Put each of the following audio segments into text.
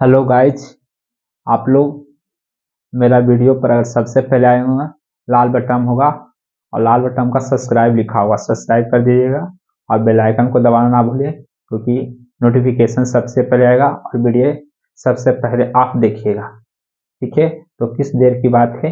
Hello guys, आप लोग मेरा वीडियो पर अगर सबसे पहले आए होंगे, लाल बटन होगा और लाल बटन का सब्सक्राइब लिखा होगा, सब्सक्राइब कर दीजिएगा और बेल आइकन को दबाना ना भूलिए, क्योंकि नोटिफिकेशन सबसे पहले आएगा और वीडियो सबसे पहले आप देखिएगा। ठीक है, तो किस देर की बात है।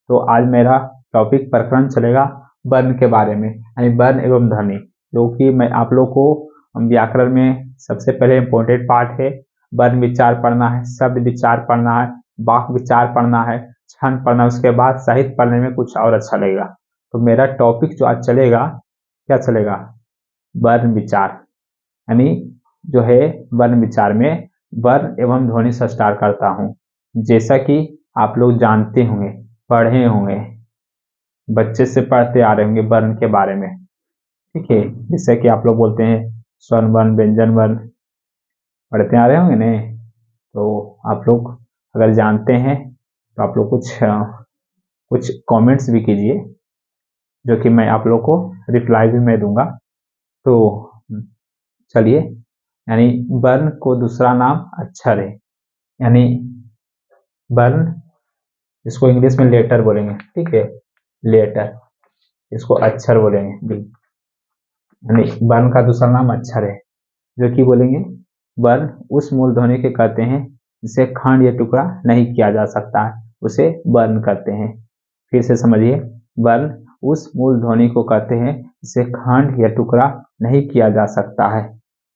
तो आज मेरा टॉपिक प्रकरण चलेगा वर्ण के बारे में, यानी वर्ण एवं ध्वनि, जो कि मैं आप लोग को व्याकरण में सबसे पहले इम्पोर्टेंट पार्ट है। वर्ण विचार पढ़ना है, शब्द विचार पढ़ना है, वाक्य विचार पढ़ना है, छंद पढ़ना है, उसके बाद साहित्य पढ़ने में कुछ और अच्छा लगेगा। तो मेरा टॉपिक जो आज चलेगा, क्या चलेगा? वर्ण विचार, यानी जो है वर्ण विचार में वर्ण एवं ध्वनि से स्टार्ट करता हूँ। जैसा कि आप लोग जानते होंगे, पढ़े होंगे, बच्चे से पढ़ते आ रहे होंगे वर्ण के बारे में। ठीक है, जैसे कि आप लोग बोलते हैं स्वर्ण वर्ण, व्यंजन वर्ण, पढ़ते आ रहे होंगे ने। तो आप लोग अगर जानते हैं तो आप लोग कुछ कमेंट्स भी कीजिए, जो कि मैं आप लोग को रिप्लाई भी मैं दूंगा। तो चलिए, यानी वर्ण को दूसरा नाम अक्षर है, यानी वर्ण, इसको इंग्लिश में लेटर बोलेंगे। ठीक है, लेटर, इसको अक्षर बोलेंगे। यानी वर्ण का दूसरा नाम अक्षर है, जो कि बोलेंगे वर्ण उस मूल ध्वनि के कहते हैं जिसे खंड या टुकड़ा नहीं किया जा सकता है, उसे वर्ण कहते हैं। फिर से समझिए, वर्ण उस मूल ध्वनि को कहते हैं जिसे खंड या टुकड़ा नहीं किया जा सकता है,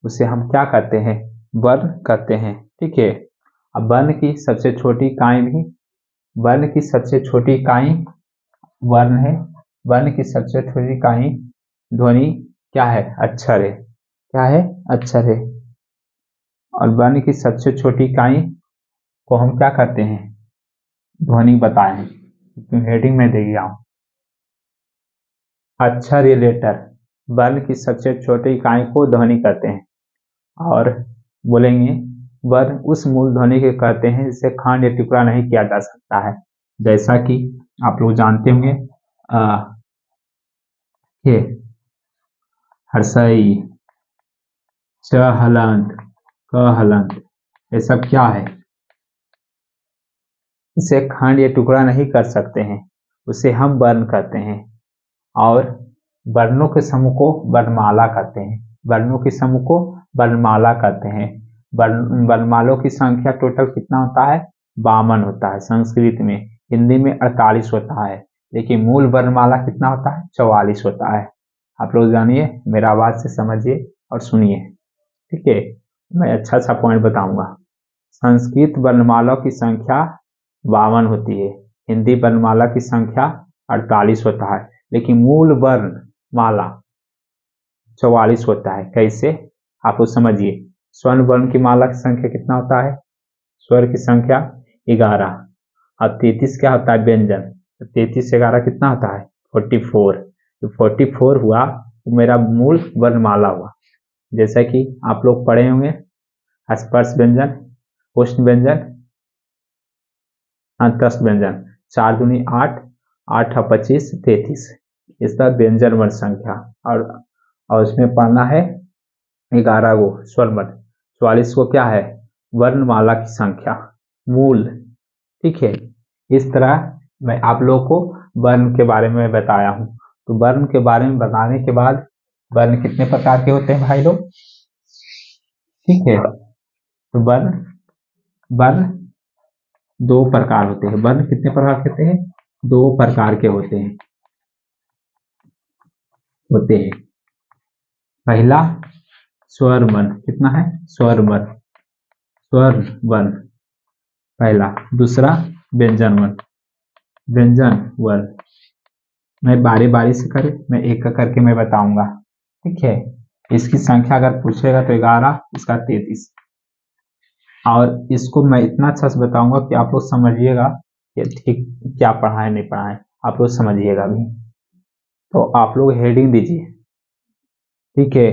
उसे हम क्या कहते हैं? वर्ण कहते हैं। ठीक है, अब वर्ण की सबसे छोटी इकाई भी, वर्ण की सबसे छोटी इकाई वर्ण है। वर्ण की सबसे छोटी इकाई ध्वनि क्या है? अक्षर है। क्या है? अक्षर है। और वर्ण की सबसे छोटी इकाई को हम क्या कहते हैं? ध्वनि बताए हैं, हेडिंग में दे गया हूं। अक्षर या लेटर, वर्ण की सबसे छोटी इकाई को ध्वनि कहते हैं। और बोलेंगे वर्ण उस मूल ध्वनि के कहते हैं जिसे खंड या टुकड़ा नहीं किया जा सकता है। जैसा कि आप लोग जानते होंगे, ये हर्षई, च हलंत, क हलंत, ये सब क्या है? इसे खंड या टुकड़ा नहीं कर सकते हैं, उसे हम वर्ण कहते हैं। और वर्णों के समूह को वर्णमाला कहते हैं। वर्णों के समूह को वर्णमाला कहते हैं। वर्णमालों की संख्या टोटल कितना होता है? 52 होता है संस्कृत में। हिंदी में 48 होता है, लेकिन मूल वर्णमाला कितना होता है? 44 होता है। आप लोग जानिए, मेरा आवाज से समझिए और सुनिए। ठीक है, मैं अच्छा सा पॉइंट बताऊंगा। संस्कृत वर्णमाला की संख्या 52 होती है, हिंदी वर्णमाला की संख्या 48 होता है, लेकिन मूल वर्ण माला 44 होता है। कैसे? आप लोग समझिए। स्वर्ण वर्ण की माला की संख्या कितना होता है? स्वर की संख्या 11, और 33 क्या होता है? व्यंजन। तो 33 से 11 कितना होता है? 44। तो 44 हुआ तो मेरा मूल वर्णमाला हुआ। जैसा कि आप लोग पढ़े होंगे, स्पर्श व्यंजन, पुष्ट व्यंजन, अंतस्थ व्यंजन, 4 दूनी 8, 8 25, 33, इसका व्यंजन वर्ण संख्या। और उसमें पढ़ना है 11 गो स्वर वर्ण, 44 को क्या है? वर्णमाला की संख्या, मूल। ठीक है, इस तरह मैं आप लोग को वर्ण के बारे में बताया हूँ। तो वर्ण के बारे में बताने के बाद, वर्ण कितने प्रकार के होते हैं भाई लोग? ठीक है, तो वर्ण वर्ण 2 प्रकार होते हैं। वर्ण कितने प्रकार के होते हैं? 2 प्रकार के होते हैं। पहला स्वर वर्ण, कितना है? स्वर वर्ण, स्वर वर्ण पहला। दूसरा व्यंजन वर्ण, व्यंजन वर्ण। मैं बारी बारी से मैं एक एक करके मैं बताऊंगा। ठीक है, इसकी संख्या अगर पूछेगा तो 11, इसका 33। और इसको मैं इतना अच्छा से बताऊंगा कि आप लोग समझिएगा कि ठीक क्या पढ़ा है नहीं पढ़ा है, आप लोग समझिएगा भी। तो आप लोग हेडिंग दीजिए। ठीक है,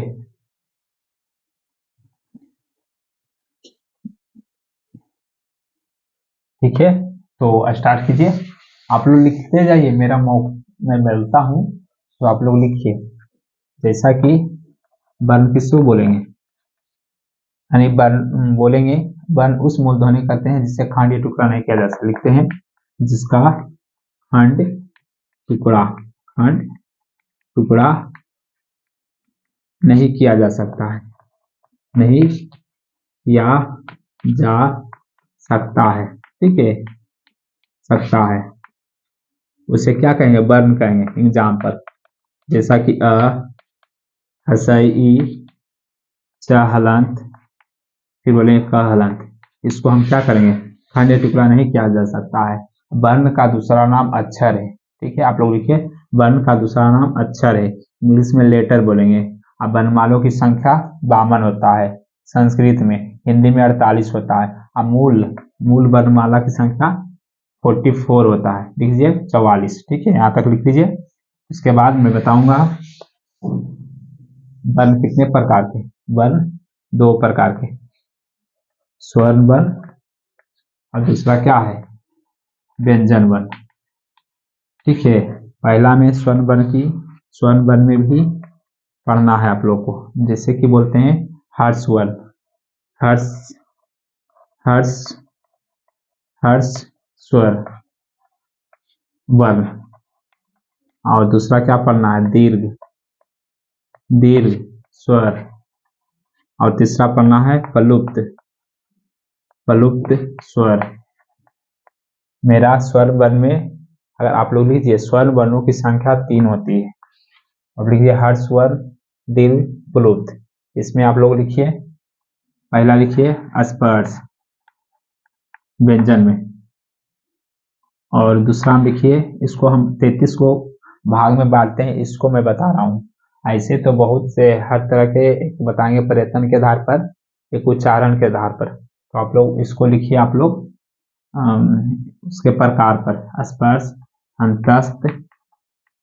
ठीक है, तो स्टार्ट कीजिए। आप लोग लिखते जाइए, मेरा मैं मिलता हूँ तो आप लोग लिखिए। जैसा कि वर्ण किसको बोलेंगे? यानी बर्न बोलेंगे, बर्न उस मूलध्वनि करते हैं जिससे खंड या टुकड़ा नहीं किया जा सकता। लिखते हैं जिसका खंड टुकड़ा नहीं किया जा सकता है, नहीं किया जा सकता है। ठीक है, सकता है, उसे क्या कहेंगे? बर्न कहेंगे। एग्जाम्पल जैसा कि हसई च हलंत, फिर बोलेंगे क हलंत, इसको हम क्या करेंगे? खंड या टुकड़ा नहीं किया जा सकता है। वर्ण का दूसरा नाम अक्षर है। ठीक है, आप लोग लिखिए वर्ण का दूसरा नाम अक्षर है, इंग्लिश में लेटर बोलेंगे। अब वर्णमालों की संख्या 52 होता है संस्कृत में, हिंदी में 48 होता है। अब मूल वर्णमाला की संख्या 44 होता है, लिख लीजिए 44। ठीक है, यहाँ तक लिख लीजिए। इसके बाद मैं बताऊंगा वर्ण कितने प्रकार के। वर्ण 2 प्रकार के, स्वर्ण वर्ण और दूसरा क्या है? व्यंजन वर्ण। ठीक है, पहला में स्वर्ण वर्ण में भी पढ़ना है आप लोग को। जैसे कि बोलते हैं हर्ष वर्ण, हर्ष स्वर वर्ण। और दूसरा क्या पढ़ना है? दीर्घ स्वर। और तीसरा पढ़ना है प्लुप्त स्वर। मेरा स्वर वर्ण में अगर आप लोग लीजिए, स्वर वर्णों की संख्या 3 होती है। अब लिखिए हर्ष स्वर, दीर्घ, प्लुप्त। इसमें आप लोग लिखिए, पहला लिखिए स्पर्श व्यंजन में, और दूसरा हम लिखिए, इसको हम 33 को भाग में बांटते हैं, इसको मैं बता रहा हूँ। ऐसे तो बहुत से हर तरह के बताएंगे, पर्यटन के आधार पर, एक उच्चारण के आधार पर। तो आप लोग इसको लिखिए, आप लोग उसके प्रकार पर, स्पर्श,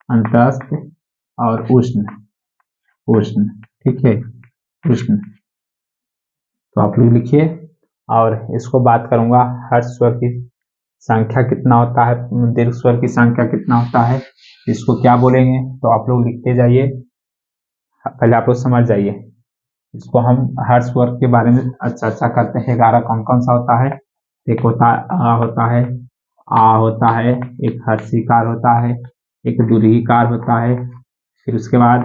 अंतस्थ और उष्ण। ठीक है, उष्ण। तो आप लोग लिखिए, और इसको बात करूंगा हर्ष स्वर की संख्या कितना होता है, दीर्घ स्वर की संख्या कितना होता है, इसको क्या बोलेंगे। तो आप लोग लिखते जाइए, पहले आप लोग समझ जाइए। इसको हम हर्ष स्वर के बारे में चर्चा करते हैं। 11 कौन कौन सा होता है? एक होता है आ होता है, एक हर्षिकार होता है, एक दुर्घिकार होता है, फिर उसके बाद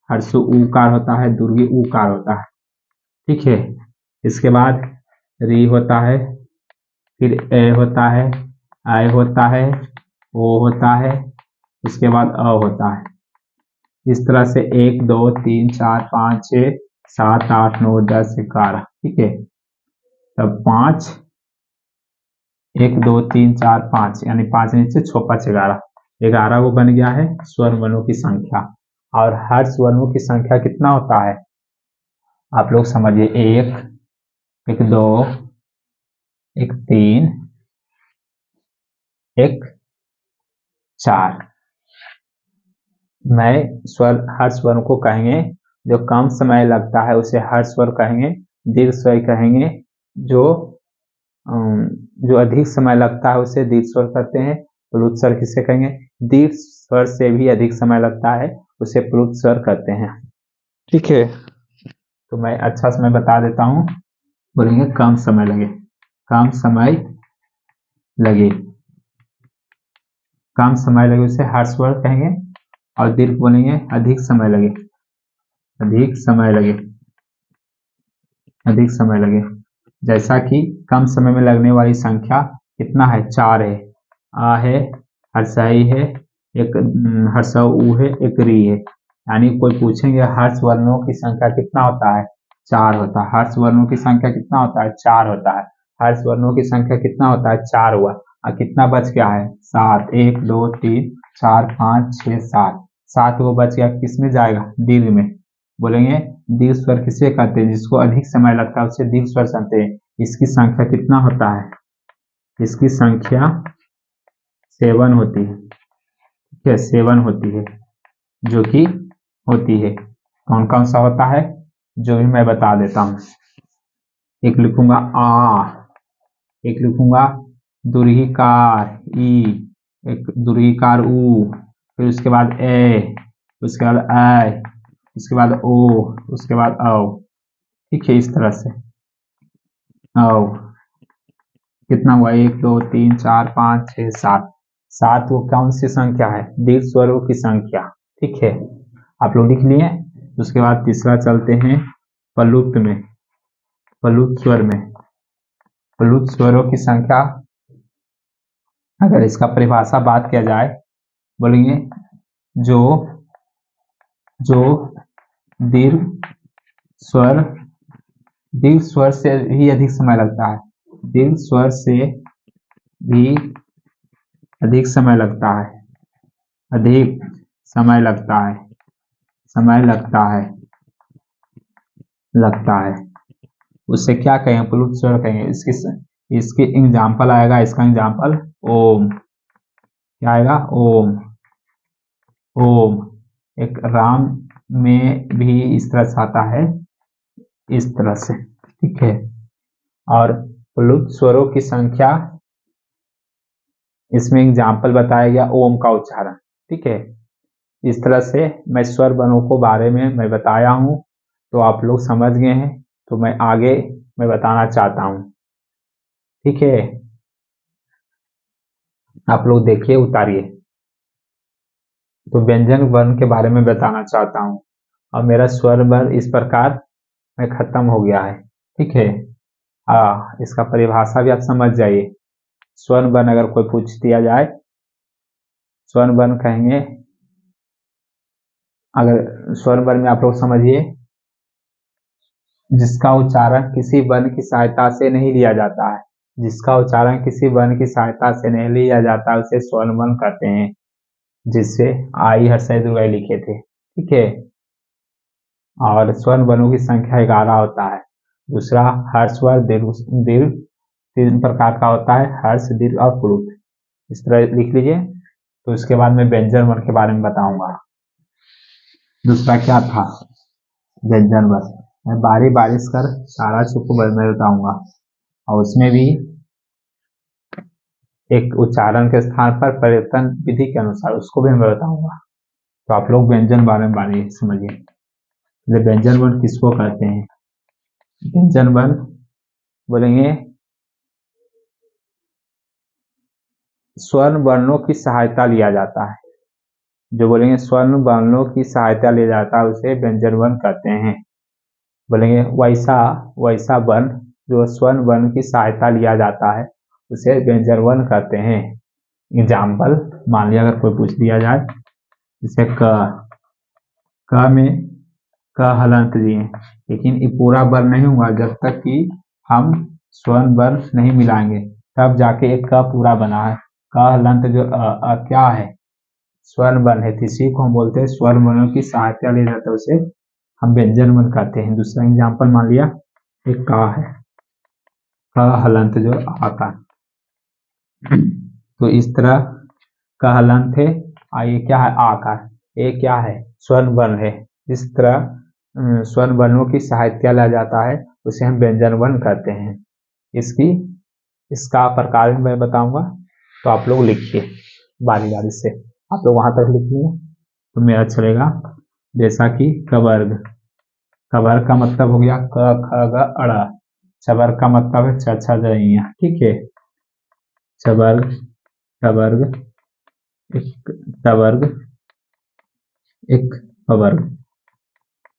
हर्ष उकार होता है, दुर्घी उकार होता है। ठीक है, इसके बाद री होता है, फिर ए होता है, आई होता है, ओ होता है, उसके बाद अ होता है। इस तरह से 1 2 3 4 5 6 7 8 9 10 11। ठीक है, तब 5 1 2 3 4 5, यानी 5 नीचे 6 5 11, 11 वो बन गया है स्वर्ण वर्णों की संख्या। और हर स्वर्णों की संख्या कितना होता है आप लोग समझिए? 1 2 3 4। मैं स्वर हर स्वर को कहेंगे, जो कम समय लगता है उसे हर स्वर कहेंगे, दीर्घ स्वर कहेंगे, जो अधिक समय लगता है उसे दीर्घ स्वर कहते हैं। प्लुत स्वर किसे कहेंगे? दीर्घ स्वर से भी अधिक समय लगता है उसे प्लुत स्वर कहते हैं। ठीक है, तो मैं अच्छा समय बता देता हूँ, बोलेंगे कम समय लगे, कम समय लगे उसे हर स्वर कहेंगे। और दीर्घ बोलेंगे अधिक समय लगे। जैसा कि कम समय में लगने वाली संख्या कितना है? 4 है। आ है, हर्षाई है, एक हर्षऊ है, एक री है। यानी कोई पूछेंगे हर्ष वर्णों की संख्या कितना होता है? 4 होता है। हर्ष वर्णों की संख्या कितना होता है? 4 होता है। हर्ष वर्णों की संख्या कितना होता है? 4 हुआ। और कितना बच गया है? 7। 1 2 3 4 5 6 7, 7 वो बच गया, किसमें जाएगा? दीर्घ में। बोलेंगे दीर्घ स्वर किसे कहते हैं? जिसको अधिक समय लगता है उसे दीर्घ स्वर कहते हैं। इसकी संख्या कितना होता है? इसकी संख्या 7 होती है। ठीक है, 7 होती है, जो कि होती है। कौन कौन सा होता है जो भी मैं बता देता हूँ। एक लिखूंगा आ, एक लिखूंगा दुर्घिकार ई, एक दुर्घिकार ऊ, फिर उसके बाद ए, उसके बाद ऐ, उसके बाद ओ, उसके बाद औ। ठीक है, इस तरह से। और कितना हुआ, 1 2 3 4 5 6 7। 7 वो कौन सी संख्या है, दीर्घ स्वरों की संख्या। ठीक है, आप लोग लिख लिए। उसके बाद तीसरा चलते हैं प्लुत में, प्लुत स्वर में। प्लुत स्वरों की संख्या, अगर इसका परिभाषा बात किया जाए, बोलेंगे जो जो दीर्घ स्वर, दीर्घ स्वर से भी अधिक समय लगता है, दीर्घ स्वर से भी अधिक समय लगता है, अधिक समय लगता है, समय लगता है, उससे क्या कहेंगे, प्लुत स्वर कहेंगे। इसकी एग्जाम्पल आएगा, इसका एग्जाम्पल ओम। क्या आएगा, ओम। ओम एक राम में भी इस तरह से आता है, इस तरह से। ठीक है, और प्लुत स्वरों की संख्या, इसमें एग्जाम्पल बताया गया ओम का उच्चारण। ठीक है, इस तरह से मैं स्वर वर्णों को बारे में मैं बताया हूँ, तो आप लोग समझ गए हैं। तो मैं आगे मैं बताना चाहता हूँ। ठीक है, आप लोग देखिए, उतारिए। तो व्यंजन वर्ण के बारे में बताना चाहता हूँ, और मेरा स्वर वर्ण इस प्रकार में खत्म हो गया है। ठीक है, इसका परिभाषा भी आप समझ जाइए। स्वर वर्ण अगर कोई पूछ दिया जाए, स्वर वर्ण कहेंगे, अगर स्वर वर्ण में आप लोग समझिए, जिसका उच्चारण किसी वर्ण की सहायता से नहीं लिया जाता है, जिसका उच्चारण किसी वर्ण की सहायता से नहीं लिया जाता, उसे स्वर्ण वर्ण कहते हैं, जिससे आई हर्षई दुर्गई लिखे थे। ठीक है, और स्वर्ण वर्णों की संख्या 11 होता है। दूसरा हर्ष वर्ण, दीर्घ 3 प्रकार का होता है, हर्ष, दीर्घ और प्लुत। इस तरह लिख लीजिए। तो इसके बाद मैं व्यंजन वर्ण के बारे में बताऊंगा। दूसरा क्या था, व्यंजन वर्ण। मैं बारी बारी कर सारा चीज को मैं बताऊंगा, और उसमें भी एक उच्चारण के स्थान पर परिवर्तन विधि के अनुसार उसको भी मैं बताऊंगा। तो आप लोग व्यंजन बारे में बारी समझिए। व्यंजन वर्ण किसको कहते हैं, व्यंजन वर्ण बोलेंगे स्वर्ण वर्णों की सहायता लिया जाता है, जो बोलेंगे स्वर्ण वर्णों की सहायता लिया जाता है उसे व्यंजन वर्ण कहते हैं। बोलेंगे वैसा वैसा वर्ण जो स्वर्ण वर्ण की सहायता लिया जाता है उसे व्यंजन वर्ण कहते हैं। एग्जाम्पल मान लिया, अगर कोई पूछ दिया जाए, जैसे क में क हलंत दिए, लेकिन ये पूरा वर्ण नहीं होगा जब तक कि हम स्वर्ण वर्ण नहीं मिलाएंगे, तब जाके एक क पूरा बना है। क हलंत जो क्या है, स्वर्ण वर्ण है, तो इसी को हम बोलते हैं स्वर्ण वर्णों की सहायता ले जाता है, उसे हम व्यंजन वर्ण कहते हैं। दूसरा एग्जाम्पल मान लिया, एक का है, क हलंत जो आता है, तो इस तरह का हलंत है, ये क्या है, आकार, ये क्या है, स्वर्ण वर्ण है। इस तरह स्वर्ण वर्णों की सहायता लिया जाता है, उसे हम व्यंजन वर्ण कहते हैं। इसका प्रकार मैं बताऊंगा, तो आप लोग लिखिए बारी बारी से। आप लोग वहां तक लिख लिए तो मेरा चलेगा। जैसा कि कवर्ग, कवर्ग का मतलब हो गया क ख ग अड़ा, चवर्ग का मतलब है छ छ ज। ठीक है, चवर्ग, टवर्ग, एक टवर्ग, एक अवर्ग।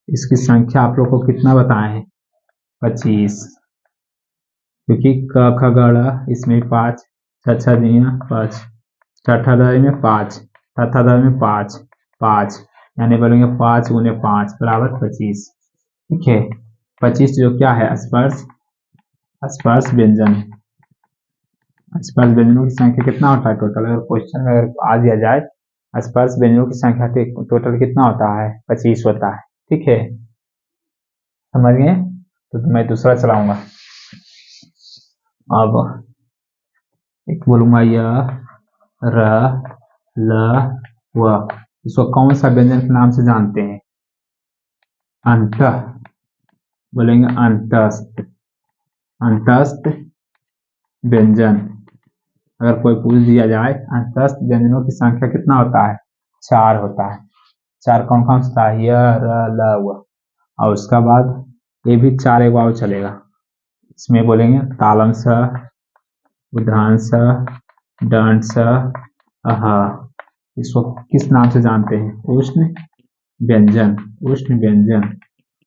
इसकी संख्या आप लोग को कितना बताए हैं, 25, क्योंकि क ख ग अड़ा इसमें 5, छ छ ज 5, ठठा द में 5, ठठा द में 5, 5 यानी बोलेंगे 5 गुने 5 बराबर 25। ठीक है, 25 जो क्या है, स्पर्श, स्पर्श व्यंजन। स्पर्श व्यंजनों की संख्या कितना होता है टोटल, अगर क्वेश्चन में अगर आ दिया जाए स्पर्श व्यंजनों की संख्या टोटल कितना होता है, 25 होता है। ठीक है, समझ गए। तो मैं दूसरा चलाऊंगा। अब एक बोलूंगा य र ल व, इसको कौन सा व्यंजन के नाम से जानते हैं, अंत, बोलेंगे अंतस्थ, अंतस्थ व्यंजन। अगर कोई पूछ दिया जाए अंतस्थ व्यंजनों की संख्या कितना होता है, 4 होता है। 4 कौन कौन सा है, य र ल व, और उसका बाद ये भी 4 एक बार चलेगा, इसमें बोलेंगे तालम स, उदाहरण स, दंड स, अह। इसको किस नाम से जानते हैं? उष्ण व्यंजन। उष्ण व्यंजन।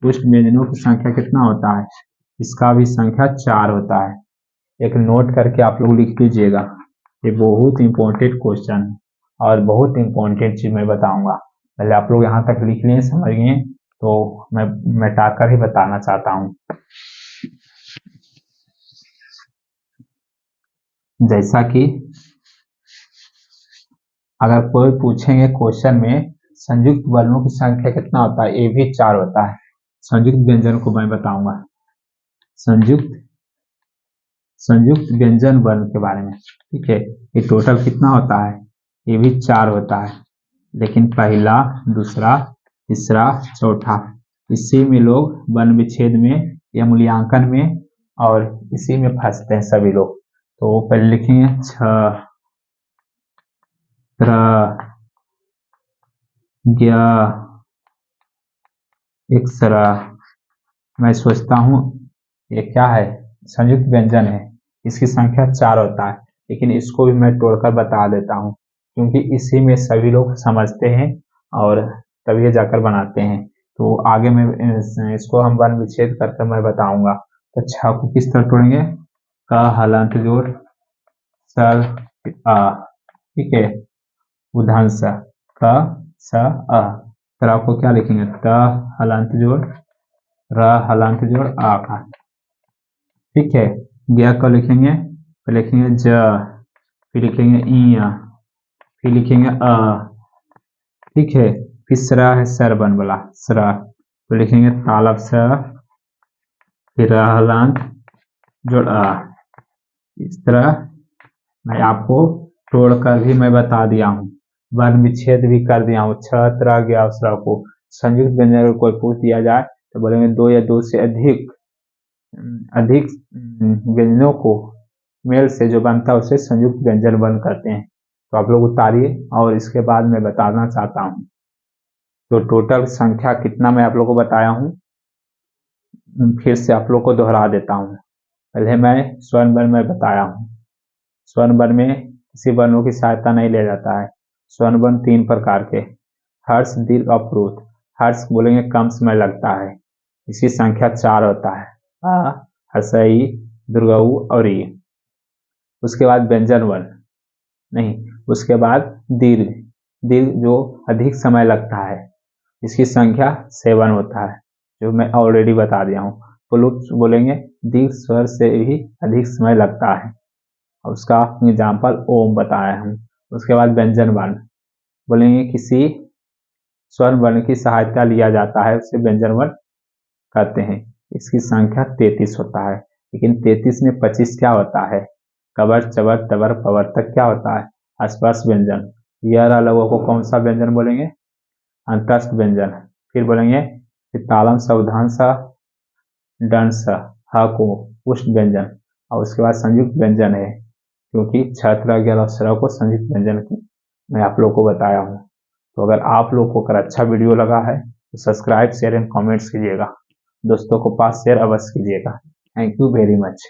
उष्ण व्यंजनों की संख्या कितना होता है? इसका भी संख्या 4 होता है। एक नोट करके आप लोग लिख लीजिएगा, ये बहुत इंपॉर्टेंट क्वेश्चन है और बहुत इंपॉर्टेंट चीज मैं बताऊंगा। पहले आप लोग यहाँ तक लिख लिए, समझ गए, तो मैं मिटाकर ही बताना चाहता हूँ। जैसा कि अगर कोई पूछेंगे क्वेश्चन में संयुक्त वर्णों की संख्या कितना होता है, ये भी 4 होता है। संयुक्त व्यंजन को मैं बताऊंगा, संयुक्त व्यंजन वर्ण के बारे में। ठीक है, ये टोटल कितना होता है? ये भी 4 होता है, लेकिन पहला, दूसरा, तीसरा, चौथा, इसी में लोग वर्ण विच्छेद में या मूल्यांकन में और इसी में फंसते हैं सभी लोग। तो पहले लिखेंगे छ, त्र, ज्ञ, इक्सरा। मैं सोचता हूँ ये क्या है? संयुक्त व्यंजन है, इसकी संख्या 4 होता है, लेकिन इसको भी मैं तोड़कर बता देता हूँ क्योंकि इसी में सभी लोग समझते हैं और तभी जाकर बनाते हैं। तो आगे में इसको हम वर्ण विच्छेद करके मैं बताऊंगा। तो छ को किस तरह तोड़ेंगे? क हलंत जोड़ सर आ। ठीक है, उदाहरण स, क स अ। तर आपको क्या लिखेंगे? त हलंत जोड़ र हलंत जोड़ आ का। ठीक है, ज्ञ को लिखेंगे, फिर लिखेंगे ज, फिर लिखेंगे इ, फिर लिखेंगे अ। ठीक है, फिर सरा है सर बन वाला सरा, तो लिखेंगे तालब स, फिर हलांत जोड़ आ। इस तरह मैं आपको तोड़कर भी मैं बता दिया हूँ, वर्ण विच्छेद भी कर दिया हूँ। छ, त्र, ज्ञ, स्र को संयुक्त व्यंजन को कोई पूछ दिया जाए तो बोलेंगे 2 या 2 से अधिक व्यंजनों को मेल से जो बनता है उसे संयुक्त व्यंजन वर्ण करते हैं। तो आप लोग उतारिए और इसके बाद मैं बताना चाहता हूँ। तो टोटल संख्या कितना मैं आप लोग को बताया हूँ, फिर से आप लोग को दोहरा देता हूँ। पहले मैं स्वर्ण वर्ण में बताया हूँ। स्वर्ण वर्ण में किसी वर्णों की सहायता नहीं लिया जाता है। स्वर्ण वर्ण 3 प्रकार के, हर्ष, दीर्घ, अपरूत। हर्ष बोलेंगे कम समय लगता है, इसकी संख्या 4 होता है, आ, हर्षई, दुर्गऊ और ई। उसके बाद व्यंजन वर्ण नहीं, उसके बाद दीर्घ। दीर्घ जो अधिक समय लगता है, इसकी संख्या 7 होता है, जो मैं ऑलरेडी बता दिया हूँ। प्लुप्त बोलेंगे दीर्घ स्वर से भी अधिक समय लगता है, और उसका एग्जाम्पल ओम बताया हूँ। उसके बाद व्यंजन वर्ण बोलेंगे किसी स्वर्ण वर्ण की सहायता लिया जाता है, उसे व्यंजन वर्ण कहते हैं। इसकी संख्या 33 होता है, लेकिन 33 में 25 क्या होता है? कबर, चबर, तबर, पवर तक क्या होता है? स्पर्श व्यंजन। यह लोगों को कौन सा व्यंजन बोलेंगे? अंतस्थ व्यंजन। फिर बोलेंगे तालम स, उदाहरण स, दंड स, ह को उष्ण व्यंजन। और उसके बाद संयुक्त व्यंजन है, क्योंकि छत्र, ज्ञ, स्र को संयुक्त व्यंजन मैं आप लोग को बताया हूँ। तो अगर आप लोग को अगर अच्छा वीडियो लगा है तो सब्सक्राइब, शेयर एंड कमेंट्स कीजिएगा, दोस्तों को पास शेयर अवश्य कीजिएगा। Thank you very much.